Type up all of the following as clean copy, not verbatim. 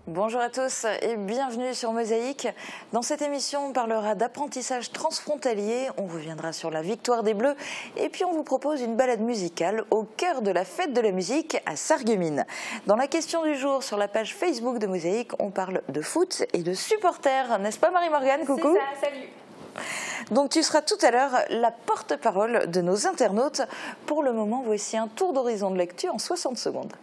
Bonjour à tous et bienvenue sur Mosaïque. Dans cette émission, on parlera d'apprentissage transfrontalier, on reviendra sur la victoire des Bleus et puis on vous propose une balade musicale au cœur de la fête de la musique à Sarreguemines. Dans la question du jour sur la page Facebook de Mosaïque, on parle de foot et de supporters, n'est-ce pas Marie-Morgane? Coucou. C'est ça, salut. Donc tu seras tout à l'heure la porte-parole de nos internautes. Pour le moment, voici un tour d'horizon de lecture en 60 secondes.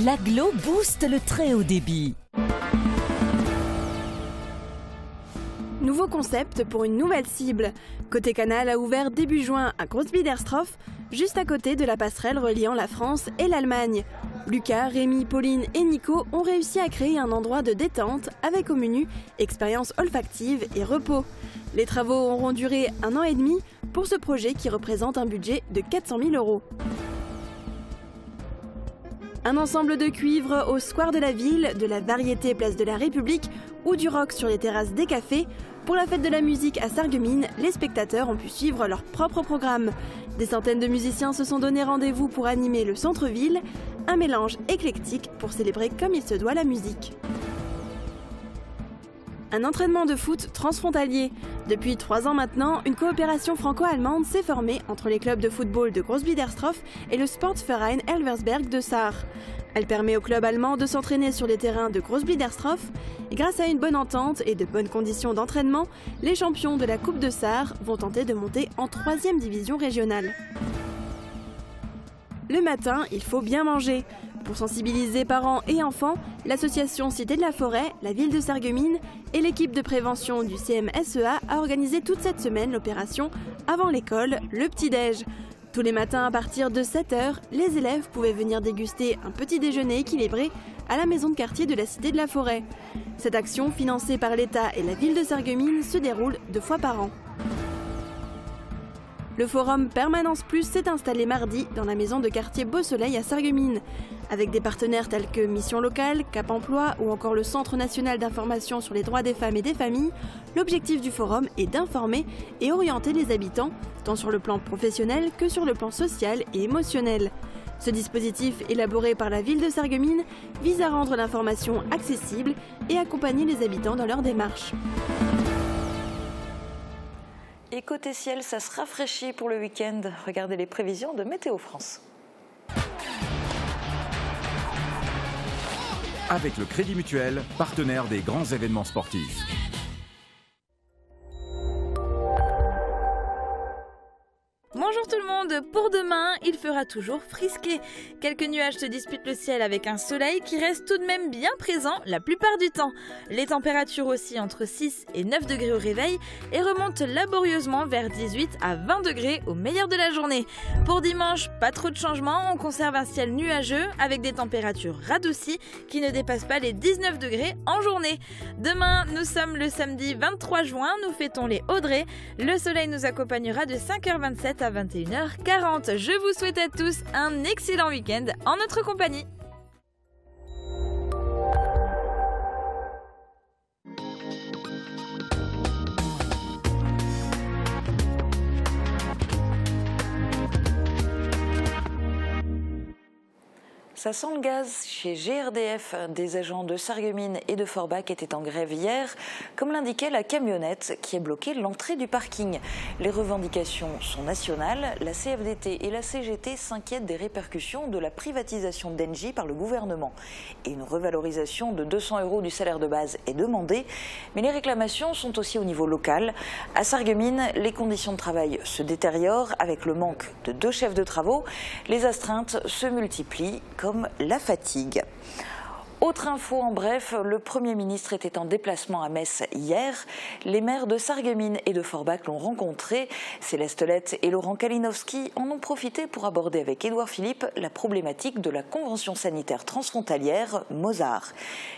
L'Aglo booste le très haut débit. Nouveau concept pour une nouvelle cible. Côté Canal a ouvert début juin à Großbiedersdorf, juste à côté de la passerelle reliant la France et l'Allemagne. Lucas, Rémi, Pauline et Nico ont réussi à créer un endroit de détente avec au menu expérience olfactive et repos. Les travaux auront duré 1 an et demi pour ce projet qui représente un budget de 400 000 €. Un ensemble de cuivres au square de la ville, de la variété place de la République ou du rock sur les terrasses des cafés. Pour la fête de la musique à Sarreguemines, les spectateurs ont pu suivre leur propre programme. Des centaines de musiciens se sont donné rendez-vous pour animer le centre-ville, un mélange éclectique pour célébrer comme il se doit la musique. Un entraînement de foot transfrontalier. Depuis 3 ans maintenant, une coopération franco-allemande s'est formée entre les clubs de football de Großbiedersdorf et le Sportverein Elversberg de Sarre. Elle permet au club allemand de s'entraîner sur les terrains de Großbiedersdorf. Et grâce à une bonne entente et de bonnes conditions d'entraînement, les champions de la Coupe de Sarre vont tenter de monter en 3e division régionale. Le matin, il faut bien manger. Pour sensibiliser parents et enfants, l'association Cité de la Forêt, la ville de Sarreguemines et l'équipe de prévention du CMSEA a organisé toute cette semaine l'opération Avant l'école, le petit-déj. Tous les matins à partir de 7 h, les élèves pouvaient venir déguster un petit déjeuner équilibré à la maison de quartier de la Cité de la Forêt. Cette action, financée par l'État et la ville de Sarreguemines, se déroule 2 fois par an. Le forum Permanence Plus s'est installé mardi dans la maison de quartier Beau Soleil à Sarreguemines. Avec des partenaires tels que Mission Locale, Cap Emploi ou encore le Centre National d'Information sur les droits des femmes et des familles, l'objectif du forum est d'informer et orienter les habitants, tant sur le plan professionnel que sur le plan social et émotionnel. Ce dispositif, élaboré par la ville de Sarreguemines, vise à rendre l'information accessible et accompagner les habitants dans leur démarche. Et côté ciel, ça se rafraîchit pour le week-end. Regardez les prévisions de Météo France. Avec le Crédit Mutuel, partenaire des grands événements sportifs. Bonjour tout le monde, pour demain, il fera toujours frisquer. Quelques nuages se disputent le ciel avec un soleil qui reste tout de même bien présent la plupart du temps. Les températures aussi entre 6 et 9 degrés au réveil et remontent laborieusement vers 18 à 20 degrés au meilleur de la journée. Pour dimanche, pas trop de changements, on conserve un ciel nuageux avec des températures radoucies qui ne dépassent pas les 19 degrés en journée. Demain, nous sommes le samedi 23 juin, nous fêtons les Audrey. Le soleil nous accompagnera de 5h27 à 21h40. Je vous souhaite à tous un excellent week-end en notre compagnie. Ça sent le gaz chez GRDF. Des agents de Sarreguemines et de Forbach étaient en grève hier, comme l'indiquait la camionnette qui a bloqué l'entrée du parking. Les revendications sont nationales. La CFDT et la CGT s'inquiètent des répercussions de la privatisation d'Engie par le gouvernement. Et une revalorisation de 200 € du salaire de base est demandée. Mais les réclamations sont aussi au niveau local. À Sarreguemines, les conditions de travail se détériorent avec le manque de 2 chefs de travaux. Les astreintes se multiplient comme la fatigue. Autre info en bref, le Premier ministre était en déplacement à Metz hier. Les maires de Sarreguemines et de Forbach l'ont rencontré. Céleste Lette et Laurent Kalinowski en ont profité pour aborder avec Édouard Philippe la problématique de la convention sanitaire transfrontalière Mosar.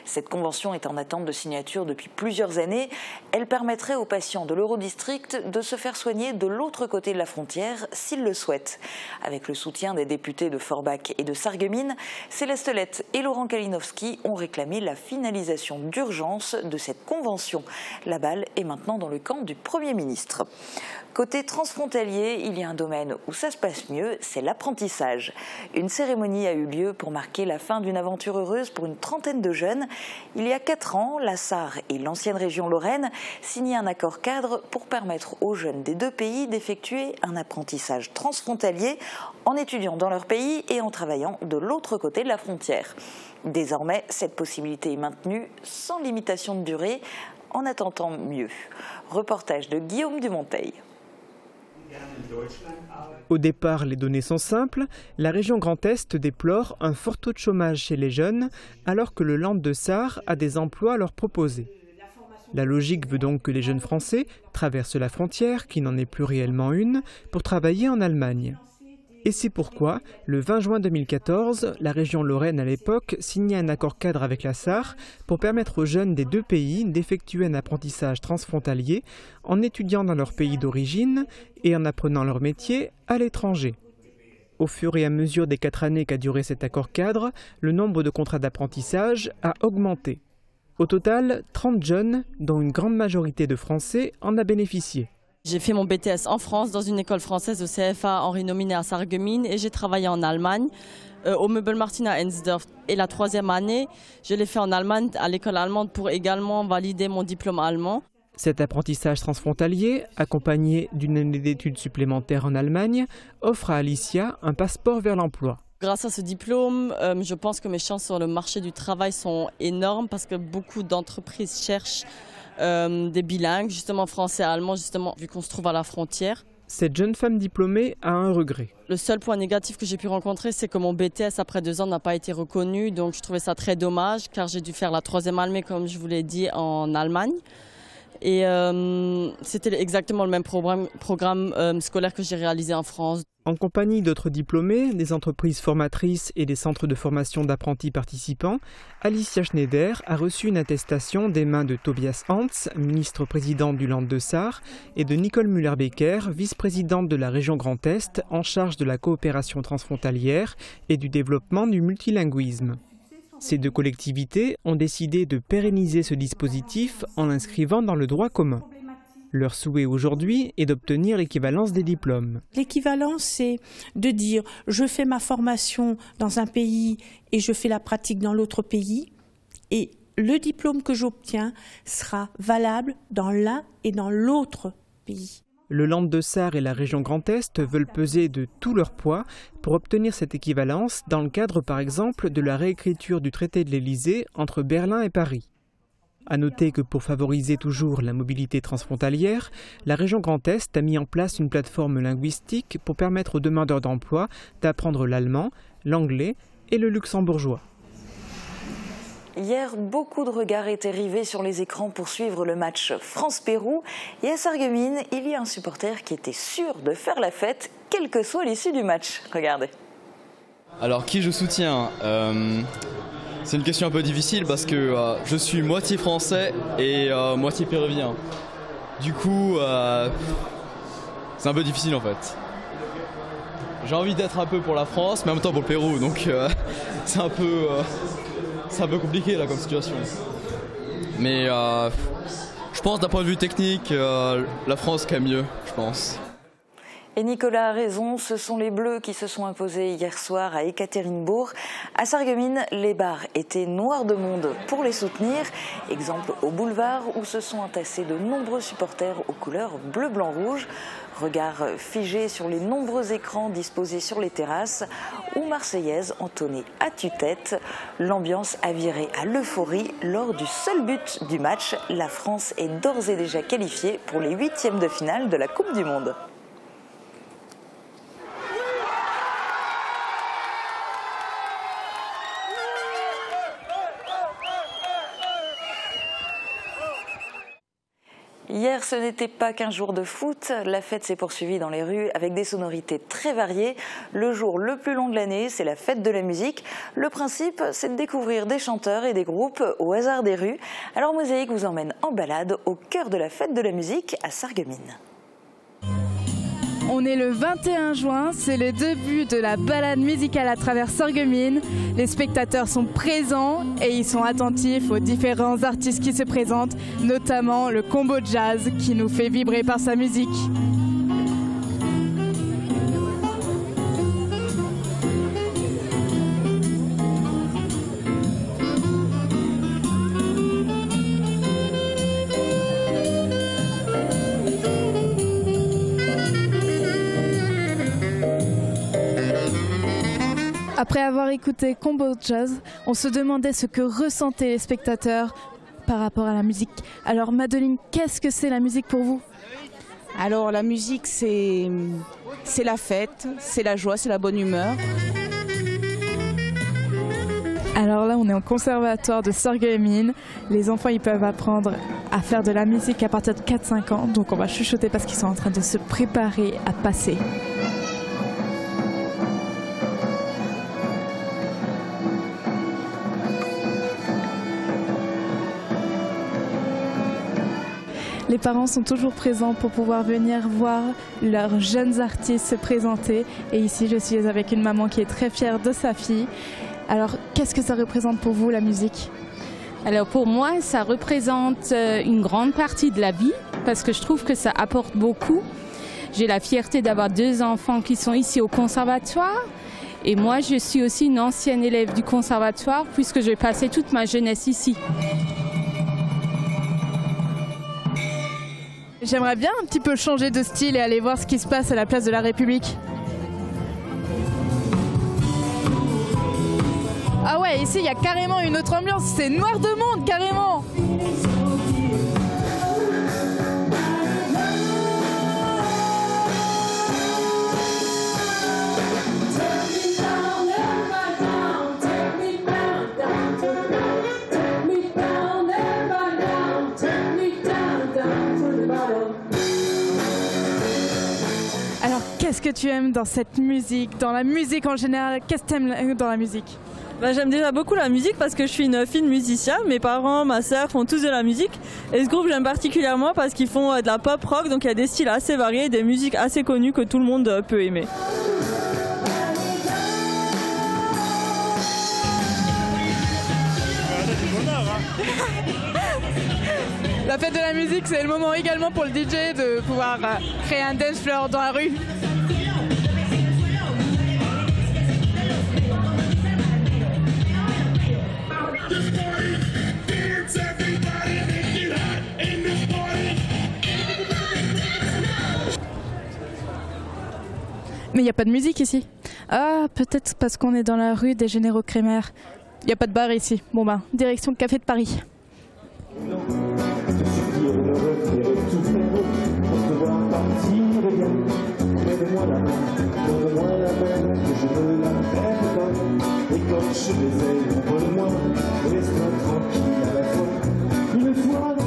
Cette convention est en attente de signature depuis plusieurs années. Elle permettrait aux patients de l'Eurodistrict de se faire soigner de l'autre côté de la frontière s'ils le souhaitent. Avec le soutien des députés de Forbach et de Sarreguemines, Céleste Lette et Laurent Kalinowski ont réclamé la finalisation d'urgence de cette convention. La balle est maintenant dans le camp du Premier ministre. Côté transfrontalier, il y a un domaine où ça se passe mieux, c'est l'apprentissage. Une cérémonie a eu lieu pour marquer la fin d'une aventure heureuse pour une trentaine de jeunes. Il y a 4 ans, la Sarre et l'ancienne région Lorraine signaient un accord cadre pour permettre aux jeunes des 2 pays d'effectuer un apprentissage transfrontalier en étudiant dans leur pays et en travaillant de l'autre côté de la frontière. Désormais, cette possibilité est maintenue sans limitation de durée, en attendant mieux. Reportage de Guillaume Dumonteil. Au départ, les données sont simples. La région Grand Est déplore un fort taux de chômage chez les jeunes, alors que le Land de Sarre a des emplois à leur proposer. La logique veut donc que les jeunes Français traversent la frontière, qui n'en est plus réellement une, pour travailler en Allemagne. Et c'est pourquoi, le 20 juin 2014, la région Lorraine à l'époque signait un accord cadre avec la Sarre pour permettre aux jeunes des 2 pays d'effectuer un apprentissage transfrontalier en étudiant dans leur pays d'origine et en apprenant leur métier à l'étranger. Au fur et à mesure des 4 années qu'a duré cet accord cadre, le nombre de contrats d'apprentissage a augmenté. Au total, 30 jeunes, dont une grande majorité de Français, en a bénéficié. J'ai fait mon BTS en France, dans une école française au CFA Henri Nominé à Sarreguemines, et j'ai travaillé en Allemagne, au Möbelmartin à Ensdorf. Et la 3e année, je l'ai fait en Allemagne, à l'école allemande, pour également valider mon diplôme allemand. Cet apprentissage transfrontalier, accompagné d'une année d'études supplémentaires en Allemagne, offre à Alicia un passeport vers l'emploi. Grâce à ce diplôme, je pense que mes chances sur le marché du travail sont énormes parce que beaucoup d'entreprises cherchent des bilingues, justement français et allemand, justement, vu qu'on se trouve à la frontière. Cette jeune femme diplômée a un regret. Le seul point négatif que j'ai pu rencontrer, c'est que mon BTS après 2 ans n'a pas été reconnu, donc je trouvais ça très dommage car j'ai dû faire la 3e année, comme je vous l'ai dit, en Allemagne. Et c'était exactement le même programme scolaire que j'ai réalisé en France. En compagnie d'autres diplômés, des entreprises formatrices et des centres de formation d'apprentis participants, Alicia Schneider a reçu une attestation des mains de Tobias Hans, ministre-président du Land de Sarre, et de Nicole Müller-Becker, vice-présidente de la région Grand Est, en charge de la coopération transfrontalière et du développement du multilinguisme. Ces 2 collectivités ont décidé de pérenniser ce dispositif en l'inscrivant dans le droit commun. Leur souhait aujourd'hui est d'obtenir l'équivalence des diplômes. L'équivalence, c'est de dire je fais ma formation dans un pays et je fais la pratique dans l'autre pays. Et le diplôme que j'obtiens sera valable dans l'un et dans l'autre pays. Le Land de Sarre et la région Grand Est veulent peser de tout leur poids pour obtenir cette équivalence dans le cadre par exemple de la réécriture du traité de l'Élysée entre Berlin et Paris. À noter que pour favoriser toujours la mobilité transfrontalière, la région Grand Est a mis en place une plateforme linguistique pour permettre aux demandeurs d'emploi d'apprendre l'allemand, l'anglais et le luxembourgeois. Hier, beaucoup de regards étaient rivés sur les écrans pour suivre le match France-Pérou. Et à Sarreguemines, il y a un supporter qui était sûr de faire la fête, quelle que soit l'issue du match. Regardez. Alors, qui je soutiens c'est une question un peu difficile parce que je suis moitié français et moitié péruvien. Du coup, c'est un peu difficile en fait. J'ai envie d'être un peu pour la France, mais en même temps pour le Pérou, donc c'est un peu compliqué là comme situation. Mais je pense d'un point de vue technique, la France quand même mieux, je pense. Et Nicolas a raison, ce sont les Bleus qui se sont imposés hier soir à Ekaterinbourg. À Sarreguemines, les bars étaient noirs de monde pour les soutenir. Exemple au boulevard où se sont entassés de nombreux supporters aux couleurs bleu, blanc, rouge. Regard figé sur les nombreux écrans disposés sur les terrasses ou Marseillaise entonnée à tue-tête. L'ambiance a viré à l'euphorie lors du seul but du match. La France est d'ores et déjà qualifiée pour les 8e de finale de la Coupe du Monde. Hier, ce n'était pas qu'un jour de foot. La fête s'est poursuivie dans les rues avec des sonorités très variées. Le jour le plus long de l'année, c'est la fête de la musique. Le principe, c'est de découvrir des chanteurs et des groupes au hasard des rues. Alors Mosaïque vous emmène en balade au cœur de la fête de la musique à Sarreguemines. On est le 21 juin, c'est le début de la balade musicale à travers Sarreguemines. Les spectateurs sont présents et ils sont attentifs aux différents artistes qui se présentent, notamment le combo jazz qui nous fait vibrer par sa musique. Après avoir écouté Combo Jazz, on se demandait ce que ressentaient les spectateurs par rapport à la musique. Alors Madeline, qu'est-ce que c'est la musique pour vous? Alors la musique, c'est la fête, c'est la joie, c'est la bonne humeur. Alors là, on est au conservatoire de Sarreguemines. Les enfants, ils peuvent apprendre à faire de la musique à partir de 4-5 ans. Donc on va chuchoter parce qu'ils sont en train de se préparer à passer. Les parents sont toujours présents pour pouvoir venir voir leurs jeunes artistes se présenter. Et ici, je suis avec une maman qui est très fière de sa fille. Alors, qu'est-ce que ça représente pour vous, la musique? Alors, pour moi, ça représente une grande partie de la vie parce que je trouve que ça apporte beaucoup. J'ai la fierté d'avoir 2 enfants qui sont ici au conservatoire. Et moi, je suis aussi une ancienne élève du conservatoire puisque j'ai passé toute ma jeunesse ici. J'aimerais bien un petit peu changer de style et aller voir ce qui se passe à la place de la République. Ah ouais, ici il y a carrément une autre ambiance, c'est noir de monde carrément. Qu'est-ce que tu aimes dans cette musique, dans la musique en général? Qu'est-ce que tu aimes dans la musique? J'aime déjà beaucoup la musique parce que je suis une fille de musicien. Mes parents, ma sœur font tous de la musique. Et ce groupe, j'aime particulièrement parce qu'ils font de la pop rock. Donc il y a des styles assez variés, des musiques assez connues que tout le monde peut aimer. La fête de la musique, c'est le moment également pour le DJ de pouvoir créer un dance floor dans la rue. Mais il n'y a pas de musique ici. Ah, peut-être parce qu'on est dans la rue des Généraux Crémer. Il n'y a pas de bar ici. Bon ben, direction Café de Paris.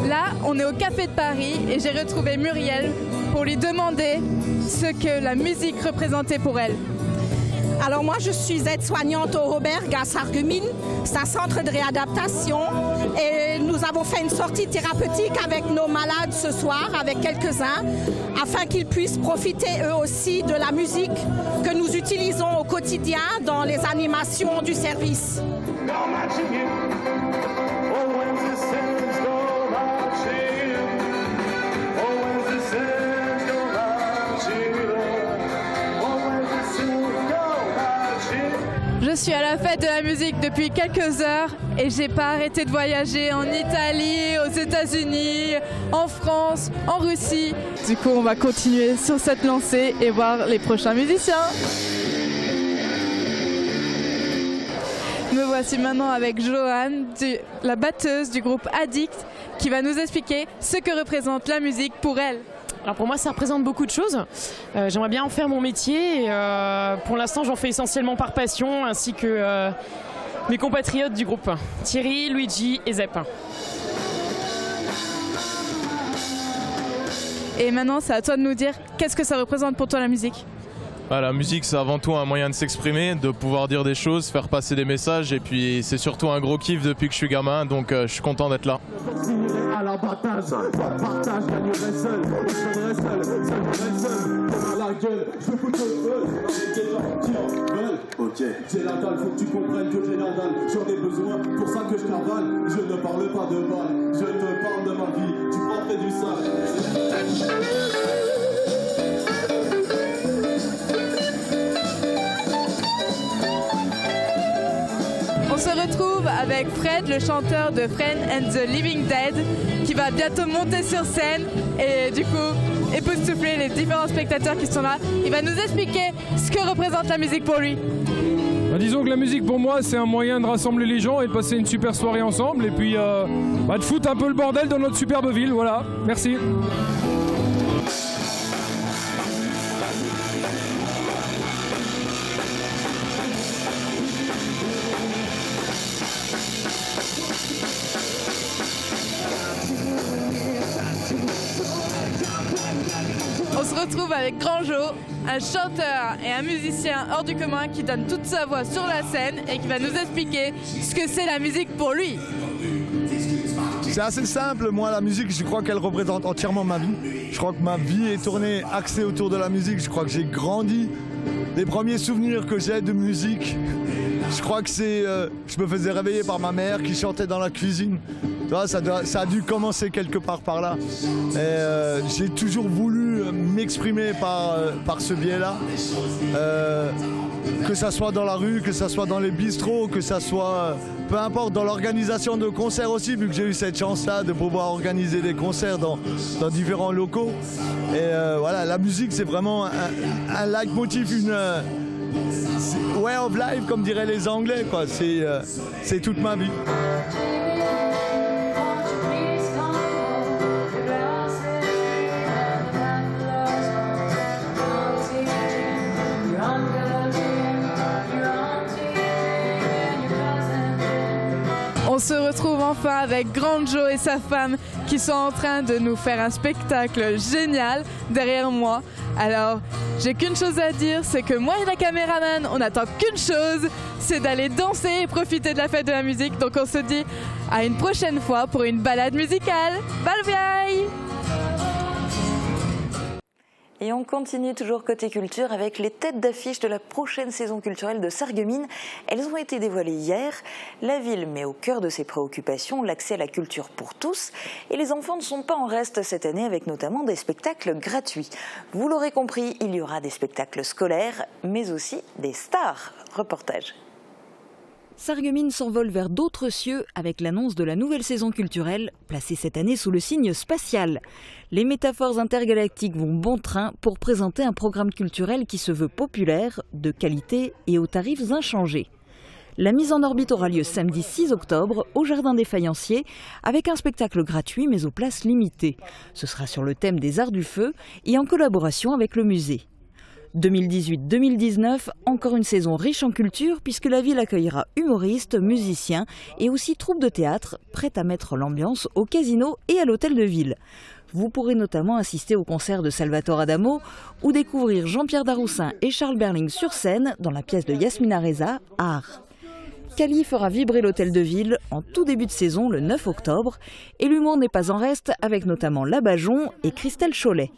Là, on est au Café de Paris et j'ai retrouvé Muriel pour lui demander ce que la musique représentait pour elle. Alors moi, je suis aide-soignante au Roberg à Sarreguemines. C'est un centre de réadaptation et nous avons fait une sortie thérapeutique avec nos malades ce soir, avec quelques-uns, afin qu'ils puissent profiter eux aussi de la musique que nous utilisons au quotidien dans les animations du service. Je suis à la fête de la musique depuis quelques heures et j'ai pas arrêté de voyager en Italie, aux États-Unis, en France, en Russie. Du coup, on va continuer sur cette lancée et voir les prochains musiciens. Me voici maintenant avec Joanne, la batteuse du groupe Addict, qui va nous expliquer ce que représente la musique pour elle. Alors pour moi, ça représente beaucoup de choses. J'aimerais bien en faire mon métier. Et, pour l'instant, j'en fais essentiellement par passion, ainsi que mes compatriotes du groupe, Thierry, Luigi et Zep. Et maintenant, c'est à toi de nous dire qu'est-ce que ça représente pour toi la musique. La musique, c'est avant tout un moyen de s'exprimer, de pouvoir dire des choses, faire passer des messages, et puis c'est surtout un gros kiff depuis que je suis gamin, donc je suis content d'être là. Ok, j'ai la dalle, faut que tu comprennes que j'ai la dalle. J'en ai besoin, pour ça que je cavale. Je ne parle pas de balle, je te parle de ma vie. Tu prendrais du sale. On se retrouve avec Fred, le chanteur de Fred and the Living Dead, qui va bientôt monter sur scène et du coup époustoufler les différents spectateurs qui sont là. Il va nous expliquer ce que représente la musique pour lui. Disons que la musique pour moi c'est un moyen de rassembler les gens et de passer une super soirée ensemble et puis de foutre un peu le bordel dans notre superbe ville, voilà, merci. On se retrouve avec Grand Jo, un chanteur et un musicien hors du commun qui donne toute sa voix sur la scène et qui va nous expliquer ce que c'est la musique pour lui. C'est assez simple, moi la musique je crois qu'elle représente entièrement ma vie. Je crois que ma vie est tournée, axée autour de la musique, je crois que j'ai grandi. Les premiers souvenirs que j'ai de musique, je crois que c'est... je me faisais réveiller par ma mère qui chantait dans la cuisine. Tu vois, ça a dû commencer quelque part par là. Et j'ai toujours voulu m'exprimer par ce biais-là. Que ça soit dans la rue, que ça soit dans les bistrots, que ça soit... peu importe, dans l'organisation de concerts aussi, vu que j'ai eu cette chance-là de pouvoir organiser des concerts dans différents locaux. Et voilà, la musique, c'est vraiment un leitmotiv, une way of life, comme diraient les Anglais, quoi. C'est toute ma vie. On se retrouve enfin avec Grand Jo et sa femme qui sont en train de nous faire un spectacle génial derrière moi. Alors, j'ai qu'une chose à dire, c'est que moi et la caméraman, on n'attend qu'une chose, c'est d'aller danser et profiter de la fête de la musique. Donc on se dit à une prochaine fois pour une balade musicale. Bye bye! Et on continue toujours côté culture avec les têtes d'affiche de la prochaine saison culturelle de Sarreguemines. Elles ont été dévoilées hier. La ville met au cœur de ses préoccupations l'accès à la culture pour tous. Et les enfants ne sont pas en reste cette année avec notamment des spectacles gratuits. Vous l'aurez compris, il y aura des spectacles scolaires, mais aussi des stars. Reportage. Sarreguemines s'envole vers d'autres cieux avec l'annonce de la nouvelle saison culturelle, placée cette année sous le signe spatial. Les métaphores intergalactiques vont bon train pour présenter un programme culturel qui se veut populaire, de qualité et aux tarifs inchangés. La mise en orbite aura lieu samedi 6 octobre au Jardin des Faïenciers avec un spectacle gratuit mais aux places limitées. Ce sera sur le thème des arts du feu et en collaboration avec le musée. 2018-2019, encore une saison riche en culture puisque la ville accueillera humoristes, musiciens et aussi troupes de théâtre prêtes à mettre l'ambiance au casino et à l'hôtel de ville. Vous pourrez notamment assister au concert de Salvatore Adamo ou découvrir Jean-Pierre Daroussin et Charles Berling sur scène dans la pièce de Yasmina Reza, Art. Cali fera vibrer l'hôtel de ville en tout début de saison le 9 octobre et l'humour n'est pas en reste avec notamment Labajon et Christelle Chollet.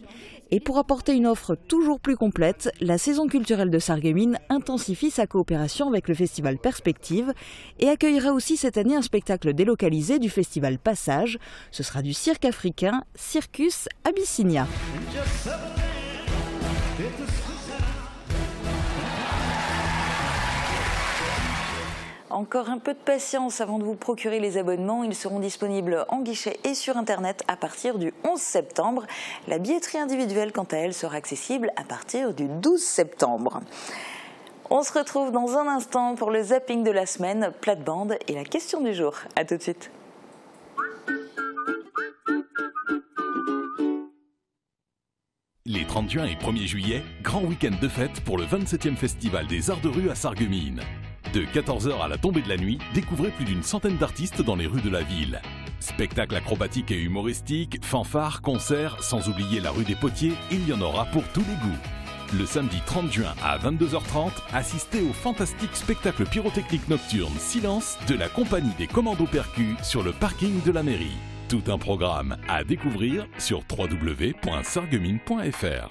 Et pour apporter une offre toujours plus complète, la saison culturelle de Sarreguemines intensifie sa coopération avec le festival Perspective et accueillera aussi cette année un spectacle délocalisé du festival Passage. Ce sera du cirque africain, Circus Abyssinia. Encore un peu de patience avant de vous procurer les abonnements. Ils seront disponibles en guichet et sur Internet à partir du 11 septembre. La billetterie individuelle, quant à elle, sera accessible à partir du 12 septembre. On se retrouve dans un instant pour le zapping de la semaine, plate-bande et la question du jour. A tout de suite. Les 30 juin et 1er juillet, grand week-end de fête pour le 27e Festival des Arts de rue à Sarreguemines. De 14h à la tombée de la nuit, découvrez plus d'une centaine d'artistes dans les rues de la ville. Spectacles acrobatiques et humoristiques, fanfares, concerts, sans oublier la rue des Potiers, il y en aura pour tous les goûts. Le samedi 30 juin à 22h30, assistez au fantastique spectacle pyrotechnique nocturne Silence de la compagnie des Commandos Percus sur le parking de la mairie. Tout un programme à découvrir sur www.sarreguemines.fr.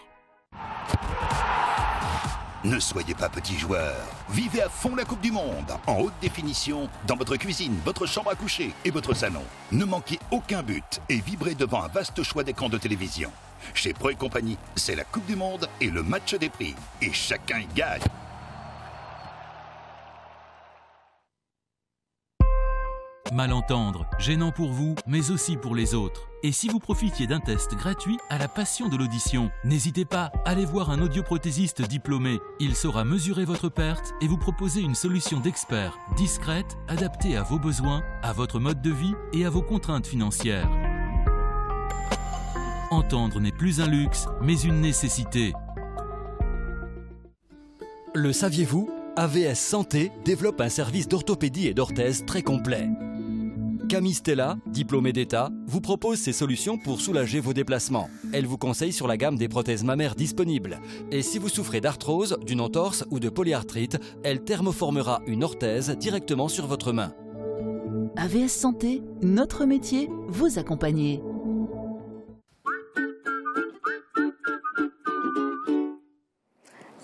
Ne soyez pas petit joueur. Vivez à fond la Coupe du Monde, en haute définition, dans votre cuisine, votre chambre à coucher et votre salon. Ne manquez aucun but et vibrez devant un vaste choix d'écrans de télévision. Chez Pro & Compagnie, c'est la Coupe du Monde et le match des prix. Et chacun y gagne. Malentendre, gênant pour vous, mais aussi pour les autres. Et si vous profitiez d'un test gratuit à la passion de l'audition, n'hésitez pas, allez voir un audioprothésiste diplômé. Il saura mesurer votre perte et vous proposer une solution d'expert, discrète, adaptée à vos besoins, à votre mode de vie et à vos contraintes financières. Entendre n'est plus un luxe, mais une nécessité. Le saviez-vous ? AVS Santé développe un service d'orthopédie et d'orthèse très complet. Camille Stella, diplômée d'État, vous propose ces solutions pour soulager vos déplacements. Elle vous conseille sur la gamme des prothèses mammaires disponibles. Et si vous souffrez d'arthrose, d'une entorse ou de polyarthrite, elle thermoformera une orthèse directement sur votre main. AVS Santé, notre métier, vous accompagner.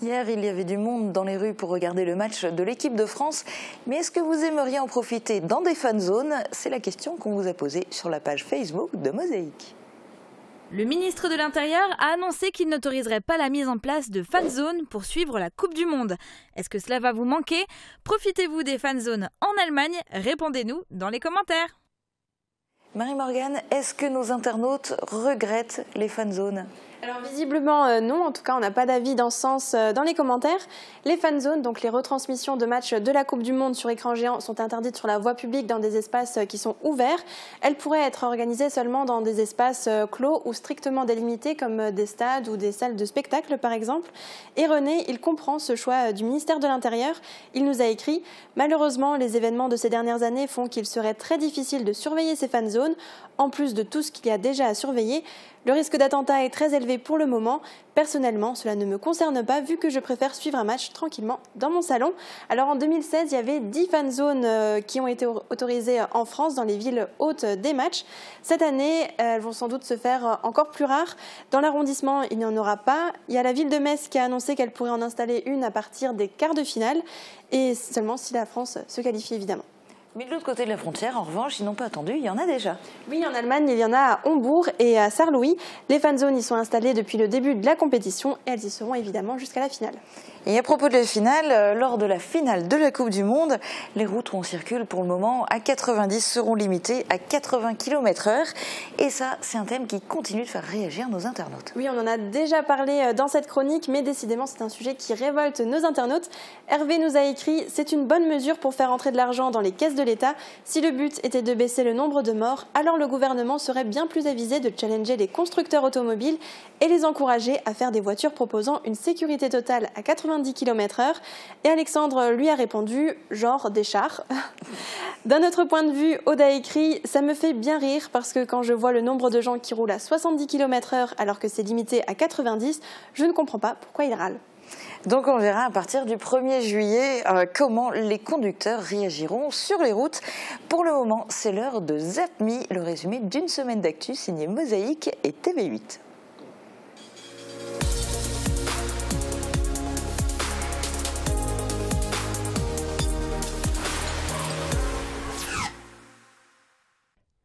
Hier, il y avait du monde dans les rues pour regarder le match de l'équipe de France. Mais est-ce que vous aimeriez en profiter dans des fan zones? C'est la question qu'on vous a posée sur la page Facebook de Mosaïque. Le ministre de l'Intérieur a annoncé qu'il n'autoriserait pas la mise en place de fan zones pour suivre la Coupe du Monde. Est-ce que cela va vous manquer? Profitez-vous des fan zones en Allemagne? Répondez-nous dans les commentaires. Marie-Morgane, est-ce que nos internautes regrettent les fan zones? Alors visiblement non, en tout cas on n'a pas d'avis dans ce sens dans les commentaires. Les fan zones, donc les retransmissions de matchs de la Coupe du Monde sur écran géant, sont interdites sur la voie publique dans des espaces qui sont ouverts. Elles pourraient être organisées seulement dans des espaces clos ou strictement délimités comme des stades ou des salles de spectacle par exemple. Et René, il comprend ce choix du ministère de l'Intérieur. Il nous a écrit « Malheureusement, les événements de ces dernières années font qu'il serait très difficile de surveiller ces fan zones, en plus de tout ce qu'il y a déjà à surveiller. Le risque d'attentat est très élevé pour le moment. Personnellement, cela ne me concerne pas vu que je préfère suivre un match tranquillement dans mon salon. » Alors en 2016, il y avait 10 fan zones qui ont été autorisées en France dans les villes hôtes des matchs. Cette année, elles vont sans doute se faire encore plus rares. Dans l'arrondissement, il n'y en aura pas. Il y a la ville de Metz qui a annoncé qu'elle pourrait en installer une à partir des quarts de finale. Et seulement si la France se qualifie évidemment. Mais de l'autre côté de la frontière, en revanche, ils n'ont pas attendu, il y en a déjà. Oui, en Allemagne, il y en a à Hombourg et à Sarre-Louis. Les fan zones y sont installées depuis le début de la compétition et elles y seront évidemment jusqu'à la finale. Et à propos de la finale, lors de la finale de la Coupe du Monde, les routes où on circule pour le moment à 90 seront limitées à 80 km/h. Et ça, c'est un thème qui continue de faire réagir nos internautes. Oui, on en a déjà parlé dans cette chronique, mais décidément, c'est un sujet qui révolte nos internautes. Hervé nous a écrit « C'est une bonne mesure pour faire entrer de l'argent dans les caisses de l'État. Si le but était de baisser le nombre de morts, alors le gouvernement serait bien plus avisé de challenger les constructeurs automobiles et les encourager à faire des voitures proposant une sécurité totale à 90 km/h. Et Alexandre lui a répondu « genre des chars ». D'un autre point de vue, Aude a écrit « Ça me fait bien rire parce que quand je vois le nombre de gens qui roulent à 70 km/h alors que c'est limité à 90, je ne comprends pas pourquoi ils râlent ». Donc on verra à partir du 1er juillet comment les conducteurs réagiront sur les routes. Pour le moment, c'est l'heure de ZapMe, le résumé d'une semaine d'actu signé Mosaïque et TV8.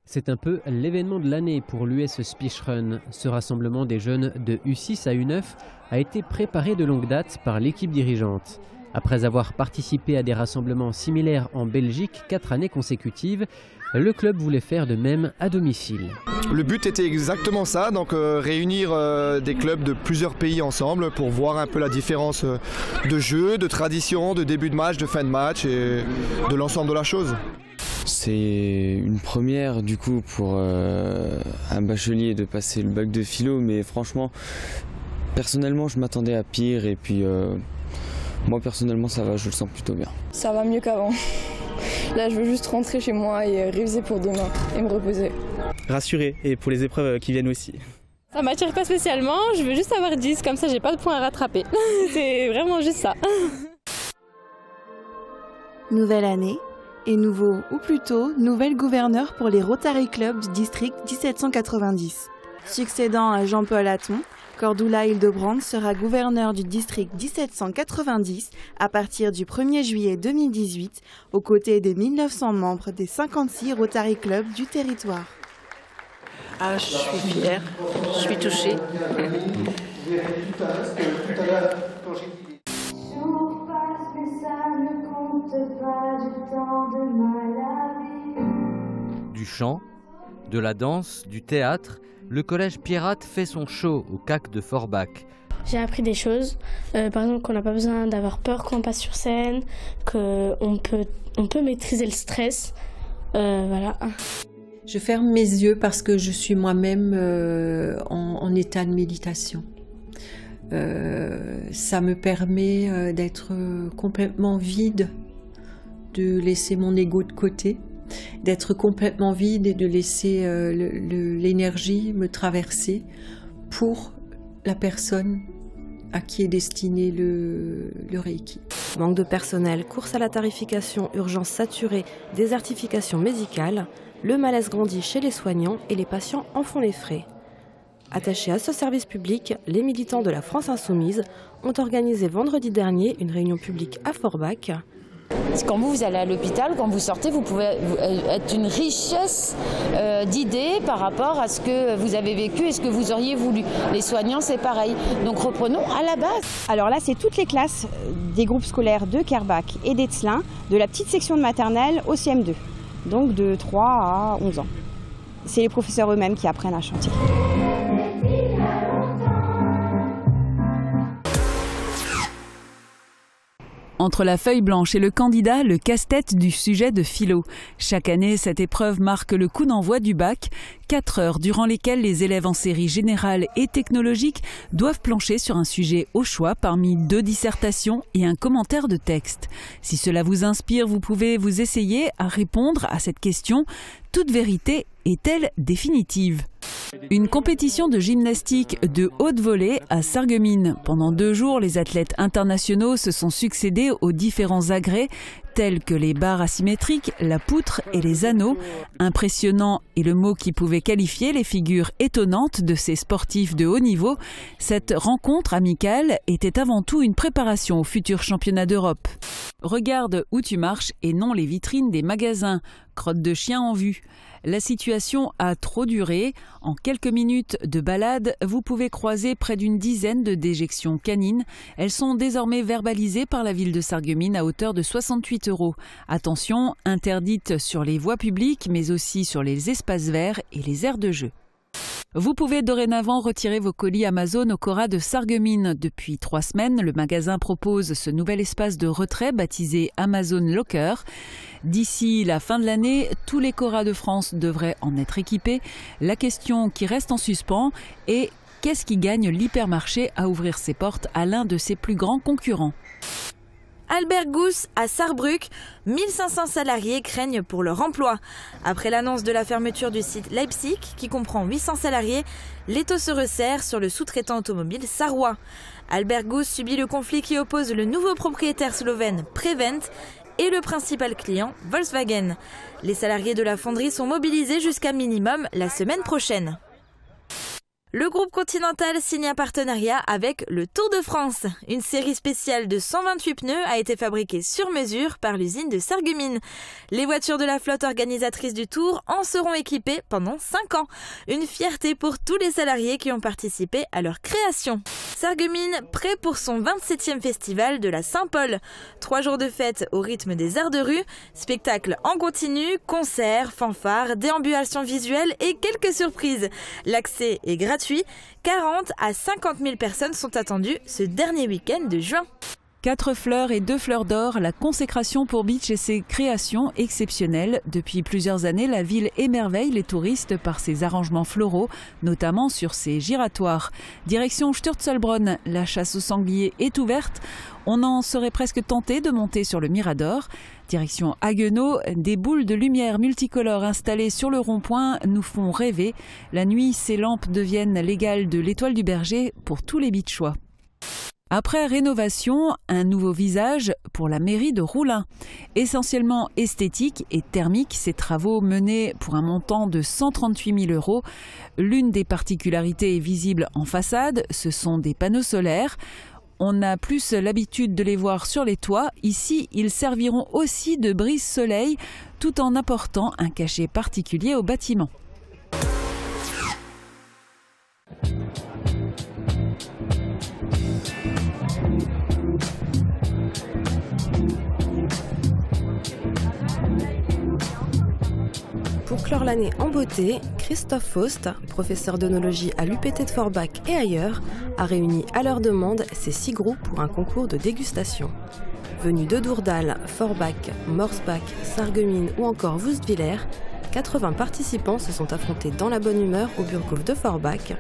C'est un peu l'événement de l'année pour l'US Speedrun. Ce rassemblement des jeunes de U6 à U9 a été préparé de longue date par l'équipe dirigeante. Après avoir participé à des rassemblements similaires en Belgique 4 années consécutives, le club voulait faire de même à domicile. Le but était exactement ça, donc réunir des clubs de plusieurs pays ensemble pour voir un peu la différence de jeu, de tradition, de début de match, de fin de match et de l'ensemble de la chose. C'est une première du coup pour un bachelier de passer le bac de philo, mais franchement, personnellement je m'attendais à pire et puis moi personnellement ça va, je le sens plutôt bien. Ça va mieux qu'avant. Là, je veux juste rentrer chez moi et réviser pour demain et me reposer. Rassurer et pour les épreuves qui viennent aussi. Ça m'attire pas spécialement, je veux juste avoir 10, comme ça j'ai pas de points à rattraper. C'est vraiment juste ça. Nouvelle année et nouveau, ou plutôt, nouvel gouverneur pour les Rotary Club du district 1790. Succédant à Jean-Paul Hatton, Cordula Hildebrand sera gouverneur du district 1790 à partir du 1er juillet 2018, aux côtés des 1900 membres des 56 Rotary Club du territoire. Ah, je suis fière, je suis touchée. Du chant, de la danse, du théâtre, le collège Pierrate fait son show au CAC de Forbach. J'ai appris des choses, par exemple qu'on n'a pas besoin d'avoir peur quand on passe sur scène, qu'on peut maîtriser le stress, voilà. Je ferme mes yeux parce que je suis moi-même en état de méditation. Ça me permet d'être complètement vide, de laisser mon ego de côté, d'être complètement vide et de laisser l'énergie me traverser pour la personne à qui est destiné le Reiki. Manque de personnel, course à la tarification, urgence saturée, désertification médicale, le malaise grandit chez les soignants et les patients en font les frais. Attachés à ce service public, les militants de la France Insoumise ont organisé vendredi dernier une réunion publique à Forbach. Quand vous allez à l'hôpital, quand vous sortez, vous pouvez être une richesse d'idées par rapport à ce que vous avez vécu et ce que vous auriez voulu. Les soignants, c'est pareil. Donc reprenons à la base. Alors là, c'est toutes les classes des groupes scolaires de Kerbach et d'Etzlin, de la petite section de maternelle au CM2, donc de 3 à 11 ans. C'est les professeurs eux-mêmes qui apprennent à chanter. Entre la feuille blanche et le candidat, le casse-tête du sujet de philo. Chaque année, cette épreuve marque le coup d'envoi du bac. 4 heures durant lesquelles les élèves en série générale et technologique doivent plancher sur un sujet au choix parmi 2 dissertations et un commentaire de texte. Si cela vous inspire, vous pouvez vous essayer à répondre à cette question. Toute vérité est-elle définitive ? Une compétition de gymnastique de haute volée à Sarreguemines. Pendant 2 jours, les athlètes internationaux se sont succédés aux différents agrès, tels que les barres asymétriques, la poutre et les anneaux. Impressionnant est le mot qui pouvait qualifier les figures étonnantes de ces sportifs de haut niveau. Cette rencontre amicale était avant tout une préparation au futur championnat d'Europe. Regarde où tu marches et non les vitrines des magasins. Crotte de chien en vue. La situation a trop duré. En quelques minutes de balade, vous pouvez croiser près d'une dizaine de déjections canines. Elles sont désormais verbalisées par la ville de Sarreguemines à hauteur de 68 €. Attention, interdites sur les voies publiques, mais aussi sur les espaces verts et les aires de jeu. Vous pouvez dorénavant retirer vos colis Amazon au Cora de Sarreguemines. Depuis 3 semaines, le magasin propose ce nouvel espace de retrait baptisé Amazon Locker. D'ici la fin de l'année, tous les Cora de France devraient en être équipés. La question qui reste en suspens est qu'est-ce qui gagne l'hypermarché à ouvrir ses portes à l'un de ses plus grands concurrents ? Albert Gousse à Sarrebruck, 1500 salariés craignent pour leur emploi. Après l'annonce de la fermeture du site Leipzig, qui comprend 800 salariés, l'étau se resserre sur le sous-traitant automobile sarrois. Albert Gousse subit le conflit qui oppose le nouveau propriétaire slovène Prevent et le principal client Volkswagen. Les salariés de la fonderie sont mobilisés jusqu'à minimum la semaine prochaine. Le groupe Continental signe un partenariat avec le Tour de France. Une série spéciale de 128 pneus a été fabriquée sur mesure par l'usine de Sarreguemines. Les voitures de la flotte organisatrice du Tour en seront équipées pendant 5 ans. Une fierté pour tous les salariés qui ont participé à leur création. Sarreguemines, prêt pour son 27e festival de la Saint-Paul. 3 jours de fête au rythme des arts de rue, spectacles en continu, concerts, fanfares, déambulations visuelles et quelques surprises. L'accès est gratuit. 40 à 50 000 personnes sont attendues ce dernier week-end de juin. 4 fleurs et 2 fleurs d'or, la consécration pour Beach et ses créations exceptionnelles. Depuis plusieurs années, la ville émerveille les touristes par ses arrangements floraux, notamment sur ses giratoires. Direction Sturzelbronn, la chasse aux sangliers est ouverte. On en serait presque tenté de monter sur le Mirador. Direction Haguenau, des boules de lumière multicolores installées sur le rond-point nous font rêver. La nuit, ces lampes deviennent l'égal de l'Étoile du Berger pour tous les beachois. Après rénovation, un nouveau visage pour la mairie de Roulin. Essentiellement esthétique et thermique, ces travaux menés pour un montant de 138 000 €. L'une des particularités est visible en façade, ce sont des panneaux solaires. On a plus l'habitude de les voir sur les toits. Ici, ils serviront aussi de brise-soleil, tout en apportant un cachet particulier au bâtiment. Pour clore l'année en beauté, Christophe Faust, professeur d'œnologie à l'UPT de Forbach et ailleurs, a réuni à leur demande ces 6 groupes pour un concours de dégustation. Venus de Dourdal, Forbach, Morsbach, Sarreguemines ou encore Wüstwiller, 80 participants se sont affrontés dans la bonne humeur au Burghof de Forbach,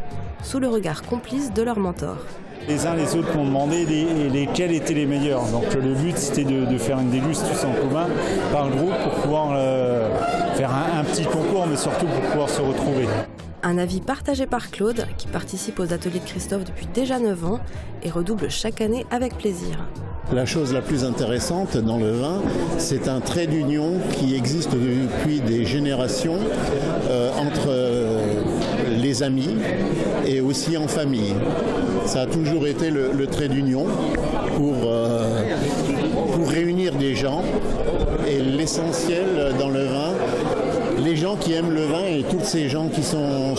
sous le regard complice de leur mentor. Les uns les autres m'ont demandé lesquels étaient les meilleurs. Donc le but c'était de faire une déguste tous en commun par groupe pour pouvoir faire un petit concours, mais surtout pour pouvoir se retrouver. Un avis partagé par Claude, qui participe aux ateliers de Christophe depuis déjà 9 ans et redouble chaque année avec plaisir. La chose la plus intéressante dans le vin, c'est un trait d'union qui existe depuis des générations entre les amis et aussi en famille. Ça a toujours été le trait d'union pour réunir des gens. Et l'essentiel dans le vin, les gens qui aiment le vin et tous ces gens qui sont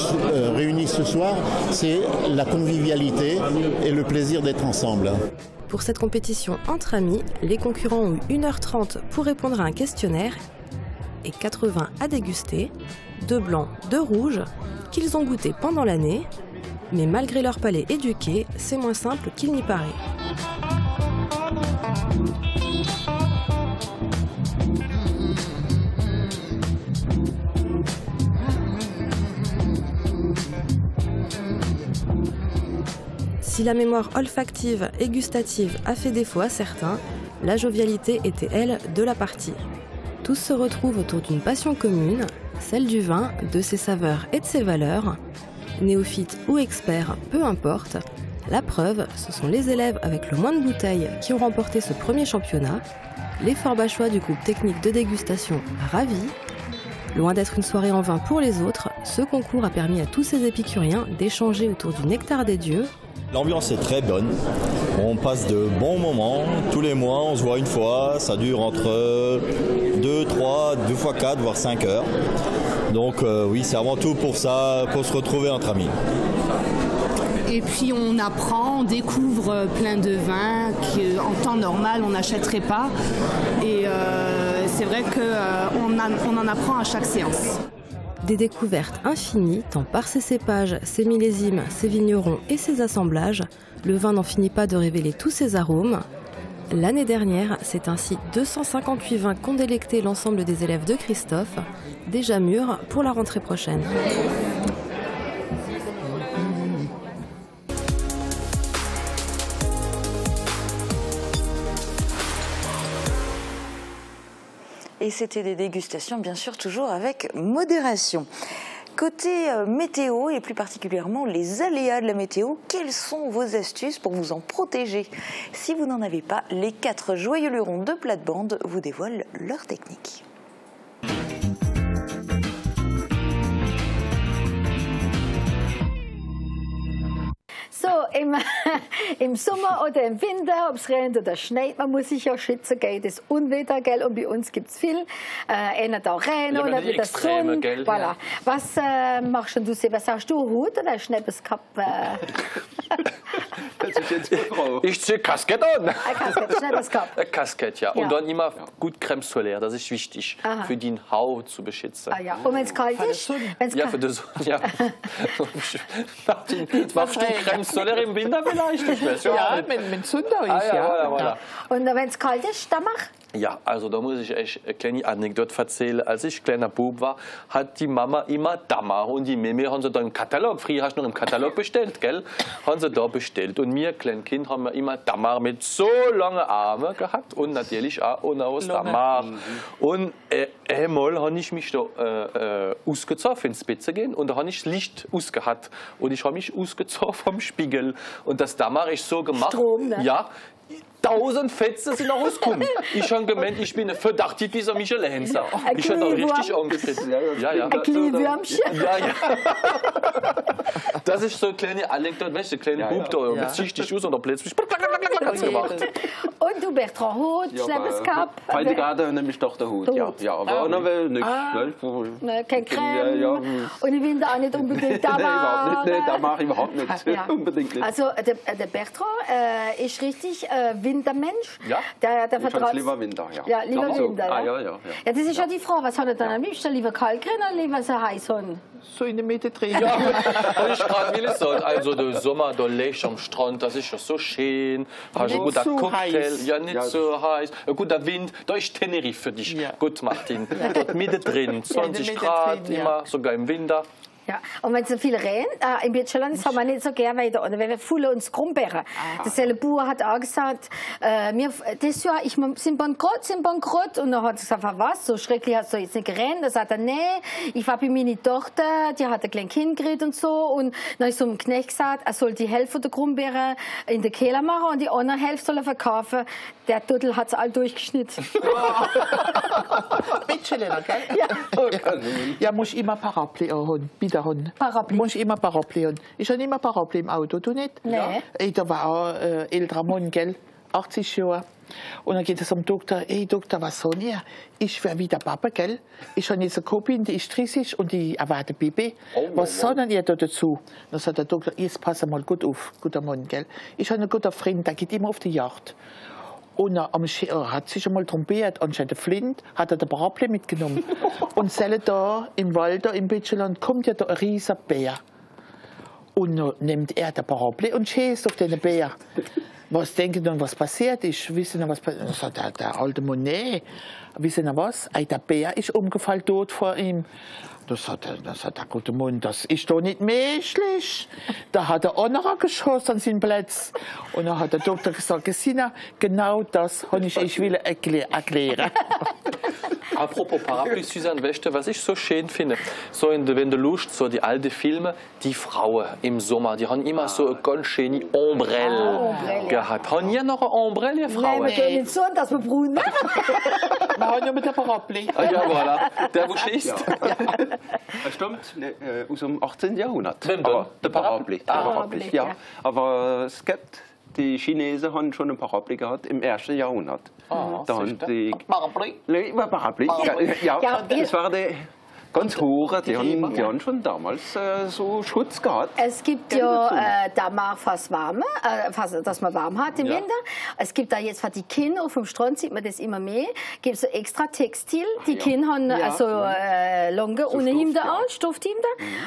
réunis ce soir, c'est la convivialité et le plaisir d'être ensemble. Pour cette compétition entre amis, les concurrents ont eu 1h30 pour répondre à un questionnaire et 80 à déguster, 2 blancs, 2 rouges, qu'ils ont goûté pendant l'année. Mais malgré leur palais éduqué, c'est moins simple qu'il n'y paraît. Si la mémoire olfactive et gustative a fait défaut à certains, la jovialité était, elle, de la partie. Tous se retrouvent autour d'une passion commune, celle du vin, de ses saveurs et de ses valeurs. Néophytes ou experts, peu importe, la preuve, ce sont les élèves avec le moins de bouteilles qui ont remporté ce premier championnat, les Forbachois du groupe technique de dégustation ravis. Loin d'être une soirée en vin pour les autres, ce concours a permis à tous ces épicuriens d'échanger autour du nectar des dieux. L'ambiance est très bonne, on passe de bons moments, tous les mois on se voit une fois, ça dure entre 2, 3, 2 fois 4, voire 5 heures. Donc oui, c'est avant tout pour ça, pour se retrouver entre amis. Et puis on apprend, on découvre plein de vins qu'en temps normal on n'achèterait pas. Et c'est vrai qu'on en apprend à chaque séance. Des découvertes infinies, tant par ses cépages, ses millésimes, ses vignerons et ses assemblages, le vin n'en finit pas de révéler tous ses arômes. L'année dernière, c'est ainsi 258 vins qu'ont délecté l'ensemble des élèves de Christophe, déjà mûrs pour la rentrée prochaine. Et c'était des dégustations, bien sûr, toujours avec modération. Côté météo, et plus particulièrement les aléas de la météo, quelles sont vos astuces pour vous en protéger? Si vous n'en avez pas, les 4 joyeux lurons de plate-bande vous dévoilent leur technique. So, im Sommer oder im Winter, ob es regnet oder schneit, man muss sich ja schützen gegen das Unwetter, gell? Und bei uns gibt es viel. Entweder Regen oder wieder Sonne. Voilà. Was machst du, was hast du, Hut oder Schneppeskap? Ich ziehe Kasket an. Kasket, ja. Und dann immer gut Creme Solaire, das ist wichtig, für die Haut zu beschützen. Ah, ja. Und wenn es kalt ist? Ja, für die Sonne, ja. Machst du Creme Solaire im Winter vielleicht nicht mehr. Ja, wenn es Sonntag ist, ja. Voilà. Und wenn es kalt ist, dann mach. Ja, also da muss ich echt eine kleine Anekdote erzählen. Als ich kleiner Bub war, hat die Mama immer Dammer und die Mimi haben sie da im Katalog, früher hast du noch im Katalog bestellt, gell? Haben sie da bestellt. Und wir, kleinen Kind, haben wir immer Dammer mit so langen Armen gehabt und natürlich auch ohne aus Dammer. Und einmal habe ich mich da ausgezogen, ins Bett zu gehen und da habe ich das Licht ausgehabt und ich habe mich ausgezogen vom Spiegel und das Dammer ist so gemacht. Strom, ne? Ja. 1000 Fetzen sind rausgekommen. Ich habe gemeint, ich bin ein verdachtig dieser Michelin-Hänser. Ich habe da richtig angekriegt. Ja. Ein Glühwürmchen. Ja. Das ist so eine kleine Anekdote, weißt du, ein kleiner Bub da, jetzt schießt dich aus und dann plötzlich hat's gemacht. Und du, Bertrand, Hut, Schleppeskap? Heute gerade nämlich doch der Hut, ja. Aber noch nichts. Kein Creme. Und im Winter auch nicht unbedingt Dammer. Nee, da mache ich überhaupt nicht. Unbedingt nicht. Also der Bertrand ist richtig Wintermensch. Ja, der ich vertraut lieber Winter, ja. Ja, lieber Winter. Ja. Ja, das ist ja die Frage, was hat er dann am liebsten? Lieber kalt kriegen oder lieber so heiß haben? So in der Mitte drehen. Ja, und ich gerade will sagen, also der Sommer, da liegst am Strand, das ist ja so schön. Hast du einen guten Cocktail, ja nicht so heiß. Ein guter Wind, da ist Tenerife für dich. Gut, Martin. Dort mittendrin, 20 Grad, immer, sogar im Winter. Ja, und wenn so viel rennt, im Deutschland haben wir nicht so gerne weiter, oder wenn wir Fulle und Krummbeeren. Der Bauer hat auch gesagt, das Jahr, sind bankrott. Und dann hat er gesagt, was, so schrecklich hast du jetzt nicht gerannt. Da sagt er, nee, ich war bei meiner Tochter, die hat ein kleines Kind gekriegt und so. Und dann habe ich so einem Knecht gesagt, er soll die Hälfte der Krummbeeren in den Keller machen und die andere Hälfte soll er verkaufen. Der Tuttel hat es all durchgeschnitten. Mitscheliner, gell? Ja, muss ich immer Paraply haben. Paraply. Muss ich immer Paraply haben. Ich habe immer Paraply im Auto, du nicht? Nee. Da war auch älterer Mann, gell? 80 Jahre. Und dann geht es zum Doktor, hey Doktor, was soll ich? Ich wäre wieder Papa, gell? Ich habe jetzt eine Kopie, die ist 30 und die erwartet Baby. Was sollen ihr da dazu? Dann sagt der Doktor, jetzt pass mal gut auf, guter Mann, gell? Ich habe einen guten Freund, der geht immer auf die Jagd. Und er hat sich einmal trompiert, anstatt der Flint hat er den Paraply mitgenommen. Und da im Wald, da im Bütscheland, kommt ja da ein riesiger Bär. Und dann nimmt er den Paraply und schießt auf den Bär. Was denken dann, was passiert ist? Wissen Sie, was passiert ist? Sagt der alte Mann, nee. Wissen Sie was? Der Bär ist umgefallen, tot vor ihm. Da sagt der gute Mann, das ist doch nicht menschlich. Da hat der anderer geschossen an seinen Platz. Und dann hat der Doktor gesagt, Gesina, genau das habe ich will erklären. Apropos Paraply, Susanne, weißt du, was ich so schön finde? So wenn du Lust, so die alten Filme, die Frauen im Sommer, die haben immer so eine ganz schöne Ombrelle gehabt. Haben ihr noch eine Ombrelle, ihr Frauen? Nein, wir können nicht so, dass wir brauchen. Wir haben ja mit der Paraply. Ja, voilà. Der, wo schießt. Das stimmt, aus dem 18. Jahrhundert. Der Paraply. Ja. Aber es gibt, die Chinesen haben schon ein Paraply gehabt im 1. Jahrhundert. Da haben die Paraply? Paraply. Ja, das war die ganz hohe, die haben schon damals so Schutz gehabt. Es gibt ja Dammer fast warm, dass man warm hat im Winter. Es gibt da jetzt für die Kinder, auf dem Strand sieht man das immer mehr, gibt es so extra Textil. Die Kinder haben also lange ohne Hemden an, Stufthemden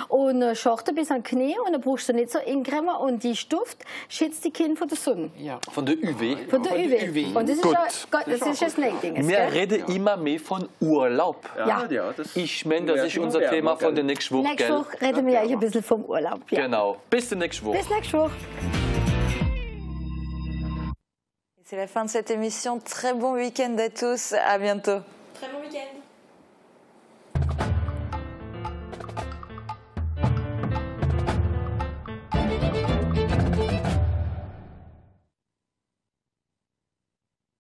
und Schorte bis an die Knie und dann brauchst du nicht so Ingrämer und die Stuft schützt die Kinder von der Sonne. Ja. Von der UV. Von der UV. Und das ist ja das Nächste. Wir reden immer mehr von Urlaub. Ich meine, das ist unser Thema von der nächsten Woche. Nächste Woche reden wir ja ein bisschen vom Urlaub. Ja. Genau. Bis zur nächsten Woche. Bis nächste Woche. C'est la fin de cette émission. Très bon week-end à tous. À bientôt. Très bon week-end.